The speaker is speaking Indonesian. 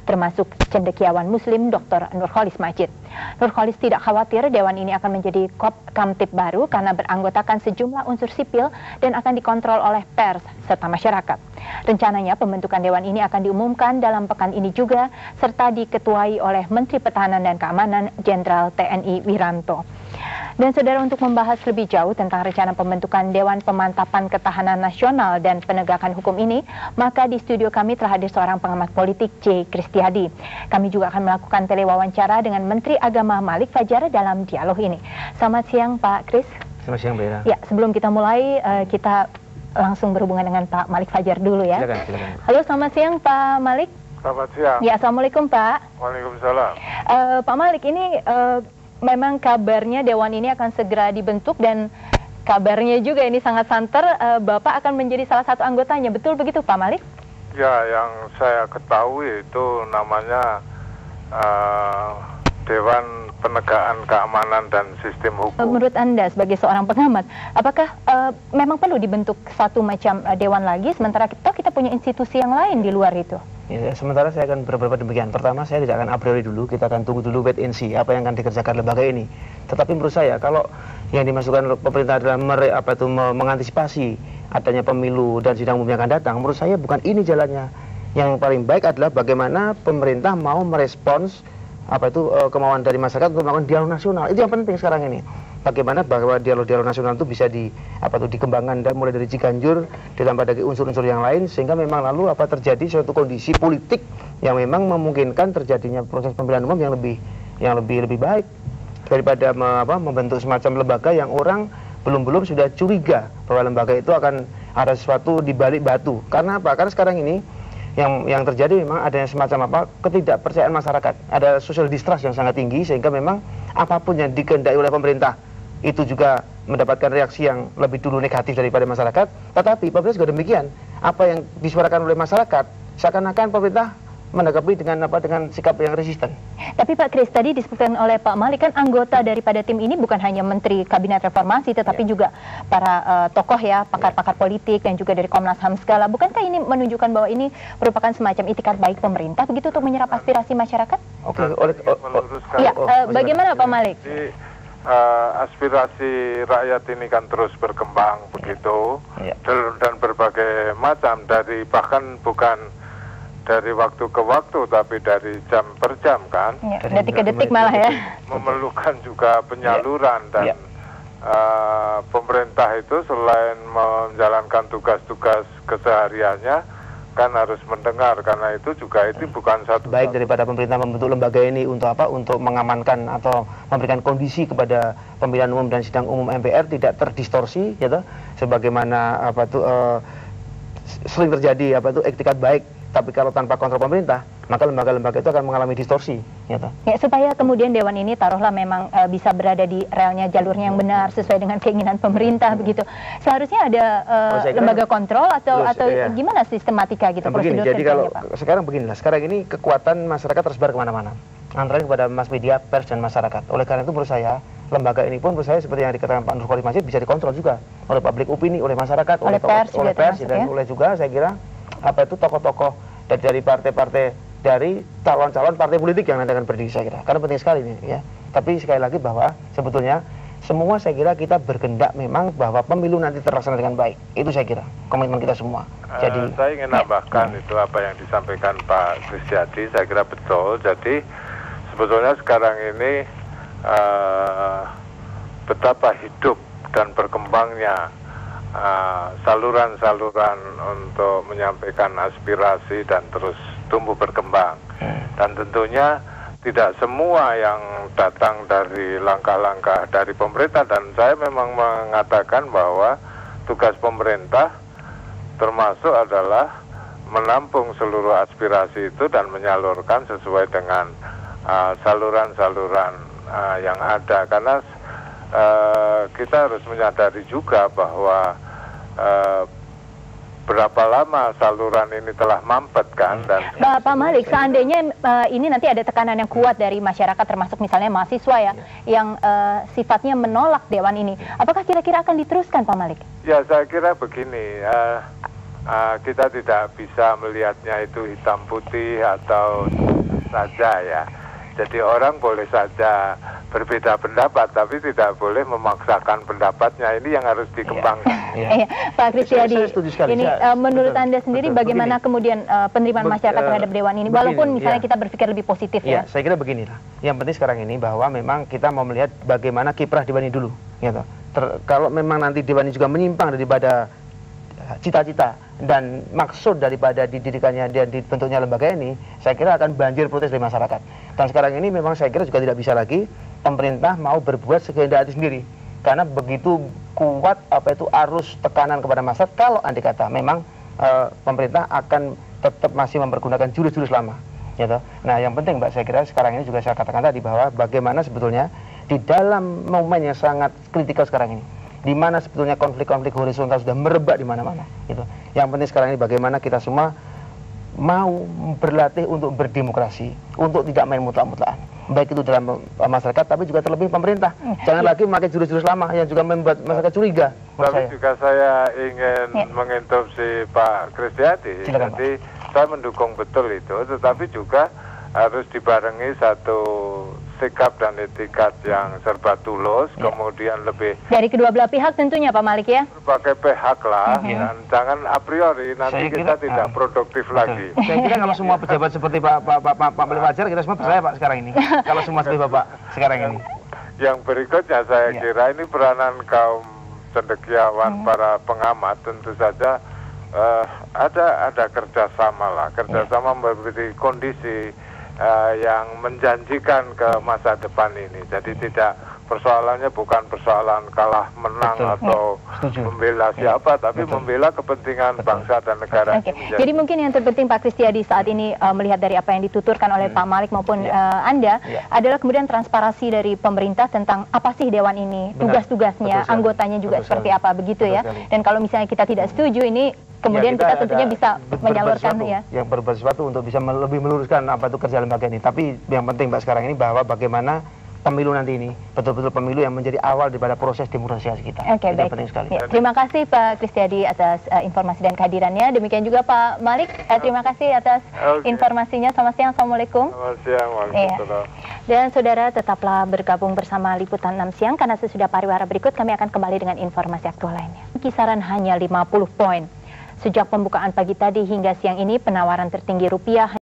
termasuk cendekiawan Muslim Dr. Nurholis Majid. Nurholis tidak khawatir Dewan ini akan menjadi kamtib baru karena beranggotakan sejumlah unsur sipil dan akan dikontrol oleh pers serta masyarakat. Rencananya pembentukan Dewan ini akan diumumkan dalam pekan ini juga serta diketuai oleh Menteri Pertahanan dan Keamanan Jenderal TNI Wiranto. Dan saudara, untuk membahas lebih jauh tentang rencana pembentukan Dewan Pemantapan Ketahanan Nasional dan Penegakan Hukum ini, maka di studio kami telah hadir seorang pengamat politik, J. Kristiadi. Kami juga akan melakukan telewawancara dengan Menteri Agama Malik Fadjar dalam dialog ini. Selamat siang Pak Kris. Selamat siang Mbak Ira. Ya, sebelum kita mulai, kita langsung berhubungan dengan Pak Malik Fadjar dulu ya. Silakan. Halo, selamat siang Pak Malik. Selamat siang. Ya, Assalamualaikum Pak. Waalaikumsalam. Pak Malik, ini memang kabarnya Dewan ini akan segera dibentuk dan kabarnya juga ini sangat santer, Bapak akan menjadi salah satu anggotanya. Betul begitu Pak Malik? Ya, yang saya ketahui itu namanya Dewan Penegakan Keamanan dan Sistem Hukum. Menurut Anda sebagai seorang pengamat, apakah memang perlu dibentuk satu macam dewan lagi sementara kita punya institusi yang lain di luar itu? Ya, sementara saya akan berpendapat demikian. Pertama, saya tidak akan a priori dulu, kita akan tunggu dulu wait and see apa yang akan dikerjakan lembaga ini. Tetapi menurut saya, kalau yang dimasukkan pemerintah adalah mengantisipasi adanya pemilu dan sidang umum yang akan datang, menurut saya bukan ini jalannya. Yang paling baik adalah bagaimana pemerintah mau merespons kemauan dari masyarakat untuk melakukan dialog nasional. Itu yang penting sekarang ini. Bagaimana bahwa dialog nasional itu bisa dikembangkan dan mulai dari Ciganjur ditambah dari unsur-unsur yang lain sehingga memang lalu terjadi suatu kondisi politik yang memang memungkinkan terjadinya proses pemilihan umum yang lebih baik daripada membentuk semacam lembaga yang orang belum sudah curiga bahwa lembaga itu akan ada sesuatu di balik batu. Karena apa? Karena sekarang ini yang terjadi memang adanya semacam ketidakpercayaan masyarakat. Ada social distrust yang sangat tinggi sehingga memang apapun yang dikehendaki oleh pemerintah itu juga mendapatkan reaksi yang lebih dulu negatif daripada masyarakat. Tetapi pemerintah juga demikian. Apa yang disuarakan oleh masyarakat seakan-akan pemerintah menanggapi dengan sikap yang resisten. Tapi Pak Kris, tadi disebutkan oleh Pak Malik kan anggota daripada tim ini bukan hanya Menteri Kabinet Reformasi tetapi juga para tokoh ya, pakar-pakar politik dan juga dari Komnas HAM segala. Bukankah ini menunjukkan bahwa ini merupakan semacam itikat baik pemerintah begitu untuk menyerap aspirasi masyarakat? Oke, bagaimana Pak Malik? Aspirasi rakyat ini kan terus berkembang begitu dan berbagai macam, bahkan bukan dari waktu ke waktu tapi dari jam per jam kan, detik ke detik malah ya, memerlukan juga penyaluran dan pemerintah itu selain menjalankan tugas-tugas kesehariannya kan harus mendengar, karena itu juga itu bukan satu baik daripada pemerintah membentuk lembaga ini untuk mengamankan atau memberikan kondisi kepada pemilihan umum dan sidang umum MPR tidak terdistorsi gitu, sebagaimana sering terjadi etikat baik. Tapi kalau tanpa kontrol pemerintah, maka lembaga-lembaga itu akan mengalami distorsi. Gitu. Ya, supaya kemudian Dewan ini taruhlah memang bisa berada di relnya, jalurnya yang benar sesuai dengan keinginan pemerintah begitu. Seharusnya ada lembaga kontrol atau gimana sistematika gitu, prosedur jadi kalau Pak? Sekarang beginilah, sekarang ini kekuatan masyarakat tersebar kemana-mana, antara kepada mass media, pers dan masyarakat. Oleh karena itu menurut saya, lembaga ini pun menurut saya seperti yang dikatakan Pak Nurholis Majid bisa dikontrol juga oleh publik opini, oleh masyarakat, oleh pers dan oleh juga saya kira tokoh-tokoh dari partai-partai, dari calon-calon partai politik yang nanti akan berdiri, saya kira. Karena penting sekali ini ya. Tapi sekali lagi bahwa sebetulnya semua saya kira kita berkehendak memang bahwa pemilu nanti terlaksana dengan baik. Itu saya kira komitmen kita semua. Jadi saya ingin nambahkan itu apa yang disampaikan Pak Kristiadi, saya kira betul. Jadi sebetulnya sekarang ini betapa hidup dan berkembangnya saluran-saluran untuk menyampaikan aspirasi dan terus tumbuh berkembang. Dan tentunya tidak semua yang datang dari langkah-langkah dari pemerintah, dan saya memang mengatakan bahwa tugas pemerintah termasuk adalah menampung seluruh aspirasi itu dan menyalurkan sesuai dengan saluran-saluran yang ada, karena kita harus menyadari juga bahwa berapa lama saluran ini telah mampet kan. Dan Pak Malik, seandainya ini nanti ada tekanan yang kuat dari masyarakat termasuk misalnya mahasiswa ya, yang sifatnya menolak Dewan ini, apakah kira-kira akan diteruskan Pak Malik? Ya, saya kira begini, kita tidak bisa melihatnya itu hitam putih atau saja ya. Jadi orang boleh saja berbeda pendapat, tapi tidak boleh memaksakan pendapatnya. Ini yang harus dikembangkan. Iya. Pak Kristiadi, ini menurut Anda sendiri bagaimana kemudian penerimaan masyarakat terhadap Dewan ini, walaupun misalnya kita berpikir lebih positif ya? Saya kira beginilah. Yang penting sekarang ini bahwa memang kita mau melihat bagaimana kiprah Dewan ini dulu. Gitu. Kalau memang nanti Dewan ini juga menyimpang daripada cita-cita dan maksud daripada didirikannya dan dibentuknya lembaga ini, saya kira akan banjir protes dari masyarakat. Dan sekarang ini memang saya kira juga tidak bisa lagi pemerintah mau berbuat sekehendak hati sendiri, karena begitu kuat arus tekanan kepada masyarakat kalau andai kata memang pemerintah akan tetap masih mempergunakan jurus-jurus lama, gitu. Nah, yang penting Mbak, saya kira sekarang ini juga saya katakan tadi bahwa bagaimana sebetulnya di dalam momen yang sangat kritikal sekarang ini, di mana sebetulnya konflik-konflik horizontal sudah merebak di mana-mana, gitu. Yang penting sekarang ini bagaimana kita semua mau berlatih untuk berdemokrasi, untuk tidak main mutlak-mutlakan, baik itu dalam masyarakat, tapi juga terlebih pemerintah. Jangan lagi memakai jurus-jurus lama yang juga membuat masyarakat curiga. Tapi juga saya ingin menginterupsi Pak Kristiadi. Jadi saya mendukung betul itu, tetapi juga harus dibarengi satu sikap dan etikat yang serba tulus, kemudian lebih dari kedua belah pihak tentunya Pak Malik ya. Berbagai pihak lah, dan jangan a priori nanti kita tidak produktif lagi. Saya kira kalau semua pejabat seperti Pak Malik Wajar, kita semua percaya Pak sekarang ini. Kalau semua seperti Bapak sekarang ini. Yang berikutnya saya kira ini peranan kaum cendekiawan, para pengamat, tentu saja ada kerjasama lah, kerjasama memberi kondisi yang menjanjikan ke masa depan ini. Jadi tidak, persoalannya bukan persoalan kalah menang atau membela siapa, tapi membela kepentingan bangsa dan negara. Jadi mungkin yang terpenting Pak Kristiadi saat ini melihat dari apa yang dituturkan oleh Pak Malik maupun Anda adalah kemudian transparansi dari pemerintah tentang apa sih Dewan ini, tugas-tugasnya, anggotanya juga seperti apa, begitu ya. Dan kalau misalnya kita tidak setuju ini, kemudian kita tentunya bisa menyalurkan yang berbuat sesuatu untuk bisa lebih meluruskan apa itu kerja lembaga ini. Tapi yang penting Mbak sekarang ini bahwa bagaimana pemilu nanti ini betul-betul pemilu yang menjadi awal daripada proses demokratisasi kita. Oke, baik. Penting sekali. Ya, terima kasih Pak Kristiadi atas informasi dan kehadirannya. Demikian juga Pak Malik, terima kasih atas informasinya. Selamat siang, Assalamualaikum. Selamat siang, waalaikumsalam. Dan saudara tetaplah bergabung bersama Liputan 6 Siang, karena sesudah pariwara berikut kami akan kembali dengan informasi aktual lainnya. Kisaran hanya 50 poin. Sejak pembukaan pagi tadi hingga siang ini, penawaran tertinggi rupiah